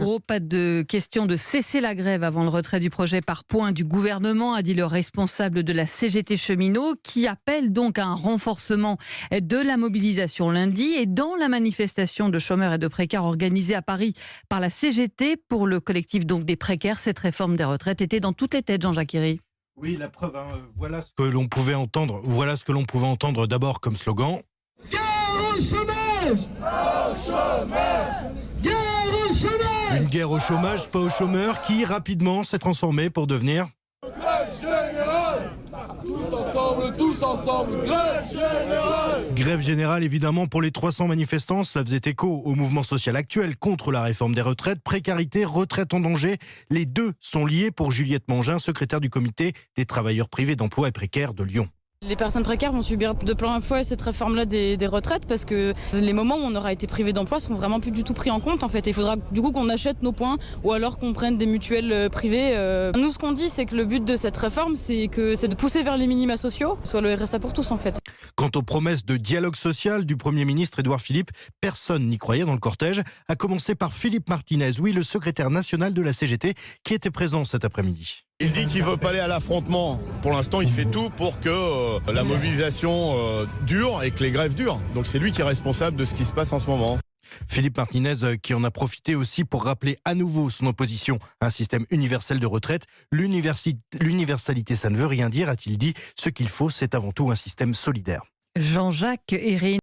gros, pas de question de cesser la grève avant le retrait du projet par points du gouvernement, a dit le responsable de la CGT cheminot, qui appelle donc à un renforcement de la mobilisation lundi. Et dans la manifestation de chômeurs et de précaires organisée à Paris par la CGT pour le collectif donc des précaires, cette réforme des retraites était dans toutes les têtes, Jean-Jacques Herry. Oui, la preuve, voilà ce que l'on pouvait entendre. Voilà ce que l'on pouvait entendre d'abord comme slogan. Guerre au chômage ! Guerre au chômage ! Guerre au chômage ! Une guerre au chômage, pas aux chômeurs, qui rapidement s'est transformée pour devenir... Grève générale ! Tous ensemble, grève générale ! Grève générale, évidemment, pour les 300 manifestants. Cela faisait écho au mouvement social actuel contre la réforme des retraites. Précarité, retraite en danger, les deux sont liés pour Juliette Mangin, secrétaire du comité des travailleurs privés d'emploi et précaires de Lyon. Les personnes précaires vont subir de plein fouet cette réforme-là des retraites parce que les moments où on aura été privé d'emploi seront vraiment plus du tout pris en compte en fait. Il faudra du coup qu'on achète nos points ou alors qu'on prenne des mutuelles privées. Nous, ce qu'on dit, c'est que le but de cette réforme, c'est de pousser vers les minima sociaux, soit le RSA pour tous en fait. Quant aux promesses de dialogue social du Premier ministre Édouard Philippe, personne n'y croyait dans le cortège, à commencer par Philippe Martinez, oui, le secrétaire national de la CGT, qui était présent cet après-midi. Il dit qu'il ne veut pas aller à l'affrontement. Pour l'instant, il fait tout pour que la mobilisation dure et que les grèves durent. Donc c'est lui qui est responsable de ce qui se passe en ce moment. Philippe Martinez qui en a profité aussi pour rappeler à nouveau son opposition à un système universel de retraite. L'universalité, ça ne veut rien dire, a-t-il dit. Ce qu'il faut, c'est avant tout un système solidaire. Jean-Jacques Herry.